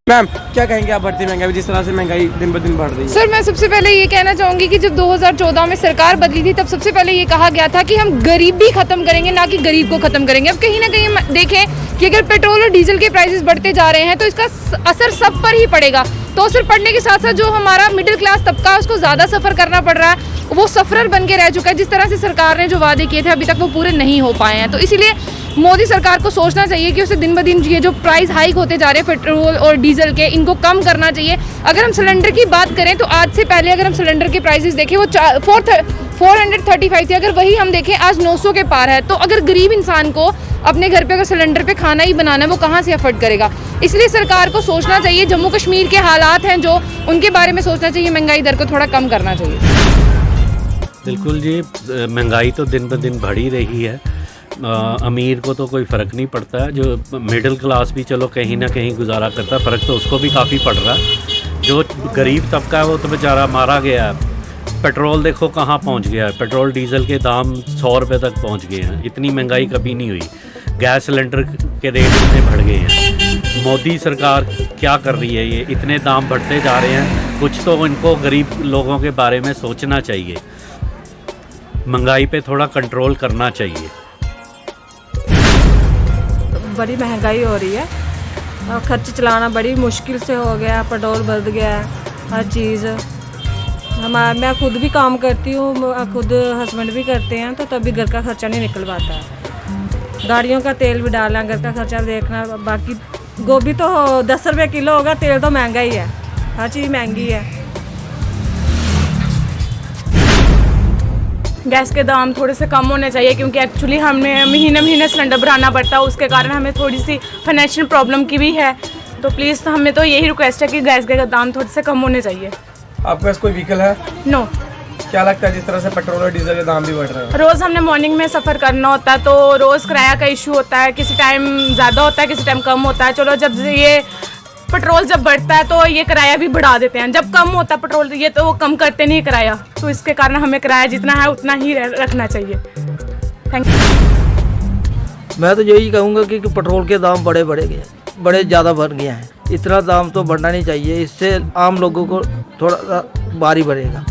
Ma'am क्या कहेंगे आप बढ़ती महंगाई जिस तरह से महंगाई दिन ब दिन बढ़ रही है? सर मैं सबसे पहले ये कहना चाहूँगी कि जब 2014 में सरकार बदली थी तब सबसे पहले ये कहा गया था कि हम गरीबी खत्म करेंगे, ना कि गरीब को खत्म करेंगे। अब कहीं ना कहीं हम देखें कि अगर पेट्रोल और डीजल के प्राइसेस बढ़ते जा रहे हैं तो इसका असर सब पर ही पड़ेगा। तो असर पड़ने के साथ साथ जो हमारा मिडिल क्लास तबका है उसको ज़्यादा सफ़र करना पड़ रहा है, वो सफ़रर बन के रह चुका है। जिस तरह से सरकार ने जो वादे किए थे अभी तक वो पूरे नहीं हो पाए हैं। तो इसीलिए मोदी सरकार को सोचना चाहिए कि उसे दिन ब दिन ये जो प्राइस हाइक होते जा रहे हैं पेट्रोल और डीजल के, इनको कम करना चाहिए। अगर हम सिलेंडर की बात करें तो आज से पहले अगर हम सिलेंडर के प्राइसेस देखें वो 435 थे, अगर वही हम देखें आज 900 के पार है। तो अगर गरीब इंसान को अपने घर पे अगर सिलेंडर पे खाना ही बनाना है वो कहाँ से अफोर्ड करेगा? इसलिए सरकार को सोचना चाहिए, जम्मू कश्मीर के हालात हैं जो उनके बारे में सोचना चाहिए, महंगाई दर को थोड़ा कम करना चाहिए। बिल्कुल जी, महंगाई तो दिन ब दिन बढ़ ही रही है। अमीर को तो कोई फ़र्क नहीं पड़ता है, जो मिडिल क्लास भी चलो कहीं ना कहीं गुजारा करता है, फ़र्क तो उसको भी काफ़ी पड़ रहा है। जो गरीब तबका है वो तो बेचारा मारा गया है। पेट्रोल देखो कहाँ पहुँच गया है, पेट्रोल डीजल के दाम 100 रुपये तक पहुँच गए हैं। इतनी महंगाई कभी नहीं हुई। गैस सिलेंडर के रेट इतने बढ़ गए हैं। मोदी सरकार क्या कर रही है? ये इतने दाम बढ़ते जा रहे हैं, कुछ तो इनको गरीब लोगों के बारे में सोचना चाहिए। महंगाई पे थोड़ा कंट्रोल करना चाहिए। बड़ी महंगाई हो रही है और खर्च चलाना बड़ी मुश्किल से हो गया। पेट्रोल बढ़ गया है, हर चीज़। मैं खुद भी काम करती हूँ, खुद हस्बैंड भी करते हैं, तो तभी घर का खर्चा नहीं निकल पाता है। गाड़ियों का तेल भी डालना, घर का खर्चा देखना। बाकी गोभी तो 10 रुपये किलो होगा, तेल तो महंगा ही है, हर चीज़ महंगी है। गैस के दाम थोड़े से कम होने चाहिए, क्योंकि एक्चुअली हमें महीने सिलेंडर भराना पड़ता है, उसके कारण हमें थोड़ी सी फाइनेंशियल प्रॉब्लम की भी है। तो प्लीज़ हमें तो यही रिक्वेस्ट है कि गैस के दाम थोड़े से कम होने चाहिए। आपके पास कोई व्हीकल है? नो। क्या लगता है जिस तरह से पेट्रोल और डीजल के दाम भी बढ़ रहे हैं? रोज़ हमने मॉर्निंग में सफ़र करना होता है, तो रोज़ किराया का इशू होता है। किसी टाइम ज़्यादा होता है, किसी टाइम कम होता है। चलो जब ये पेट्रोल जब बढ़ता है तो ये किराया भी बढ़ा देते हैं, जब कम होता है पेट्रोल ये तो वो कम करते नहीं किराया। तो इसके कारण हमें किराया जितना है उतना ही रखना चाहिए। Thank you. मैं तो यही कहूँगा कि पेट्रोल के दाम बड़े ज़्यादा बढ़ गए हैं। इतना दाम तो बढ़ना नहीं चाहिए, इससे आम लोगों को थोड़ा सा भारी पड़ेगा।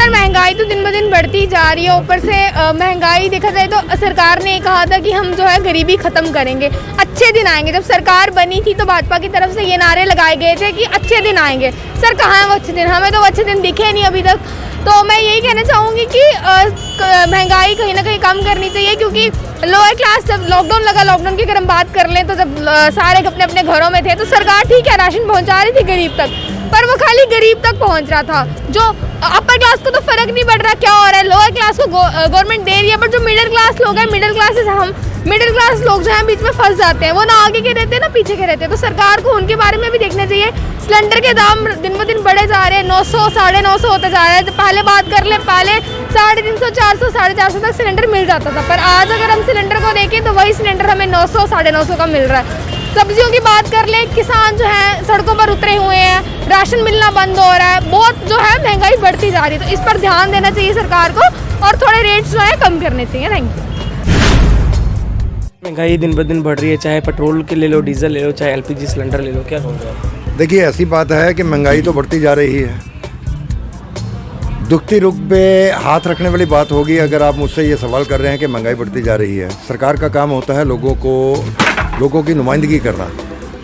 महंगाई तो दिन ब दिन बढ़ती जा रही है। ऊपर से महंगाई देखा जाए तो सरकार ने कहा था कि हम जो है गरीबी खत्म करेंगे, अच्छे दिन आएंगे। जब सरकार बनी थी तो भाजपा की तरफ से ये नारे लगाए गए थे कि अच्छे दिन आएंगे। सर कहाँ हैं वो अच्छे दिन? हमें तो वो अच्छे दिन दिखे नहीं अभी तक। तो मैं यही कहना चाहूँगी कि महंगाई कहीं ना कहीं कम करनी चाहिए, क्योंकि लोअर क्लास जब लॉकडाउन लगा, लॉकडाउन की अगर हम बात कर लें तो जब सारे अपने अपने घरों में थे तो सरकार ठीक है राशन पहुँचा रही थी गरीब तक, पर वो खाली गरीब तक पहुंच रहा था। जो अपर क्लास को तो फर्क नहीं पड़ रहा क्या हो रहा है, लोअर क्लास को गवर्नमेंट दे रही है, बट जो मिडिल क्लास लोग हैं, मिडिल क्लास लोग जो हैं बीच में फंस जाते हैं। वो ना आगे के रहते हैं ना पीछे के रहते हैं। तो सरकार को उनके बारे में भी देखना चाहिए। सिलेंडर के दाम दिन ब दिन बढ़े जा रहे हैं, 900 950 होते जा रहे हैं। तो पहले बात कर ले, पहले 350 400 450 तक सिलेंडर मिल जाता था, पर आज अगर हम सिलेंडर को देखें तो वही सिलेंडर हमें 900 950 का मिल रहा है। सब्जियों की बात कर ले, किसान जो है सड़कों पर उतरे हुए हैं, राशन मिलना बंद हो रहा है, बहुत जो है महंगाई बढ़ती जा रही है। तो इस पर ध्यान देना चाहिए सरकार को और थोड़े रेट्स जो है कम करने चाहिए। Thank you. महंगाई दिन ब दिन बढ़ रही है, चाहे पेट्रोल के ले लो, डीजल ले लो, चाहे एलपीजी सिलेंडर ले लो, क्या कहोगे? देखिए ऐसी बात है कि महंगाई तो बढ़ती जा रही है। दुखती रुख पे हाथ रखने वाली बात होगी अगर आप मुझसे ये सवाल कर रहे हैं कि महंगाई बढ़ती जा रही है। सरकार का काम होता है लोगों की नुमाइंदगी करना।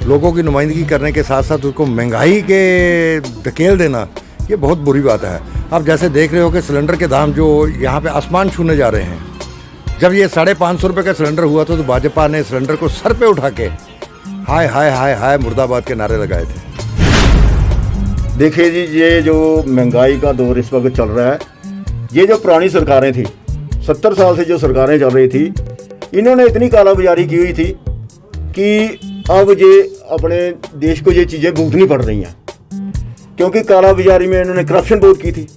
लोगों की नुमाइंदगी करने के साथ साथ उसको महंगाई के धकेल देना, ये बहुत बुरी बात है। आप जैसे देख रहे हो कि सिलेंडर के दाम जो यहाँ पे आसमान छूने जा रहे हैं। जब ये 550 रुपये का सिलेंडर हुआ था तो भाजपा ने सिलेंडर को सर पे उठा के हाय हाय हाय हाय मुर्दाबाद के नारे लगाए थे। देखिए जी, ये जो महंगाई का दौर इस वक्त चल रहा है, ये जो पुरानी सरकारें थी, 70 साल से जो सरकारें चल रही थी, इन्होंने इतनी कालाबाजारी की हुई थी कि अब ये अपने देश को ये चीज़ें भुगतनी पड़ रही हैं, क्योंकि कालाबाजारी में इन्होंने करप्शन बहुत की थी।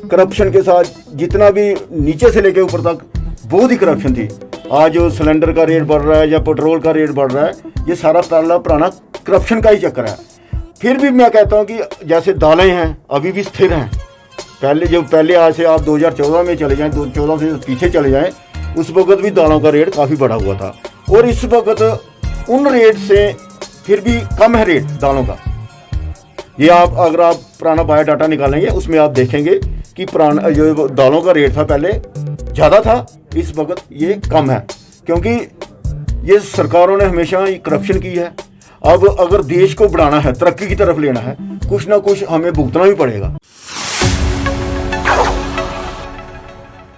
करप्शन के साथ जितना भी नीचे से लेके ऊपर तक बहुत ही करप्शन थी। आज जो सिलेंडर का रेट बढ़ रहा है या पेट्रोल का रेट बढ़ रहा है, ये सारा पुराना करप्शन का ही चक्कर है। फिर भी मैं कहता हूँ कि जैसे दालें हैं अभी भी स्थिर हैं। पहले आज से आप 2014 में चले जाएँ, 2014 से पीछे चले जाएँ, उस वक्त भी दालों का रेट काफ़ी बढ़ा हुआ था। और इस वक्त उन रेट से फिर भी कम है रेट दालों का। ये आप अगर आप पुराना बायोडाटा निकालेंगे उसमें आप देखेंगे कि पुराना जो दालों का रेट था पहले ज़्यादा था, इस वक्त ये कम है, क्योंकि ये सरकारों ने हमेशा करप्शन की है। अब अगर देश को बढ़ाना है, तरक्की की तरफ लेना है, कुछ ना कुछ हमें भुगतना भी पड़ेगा।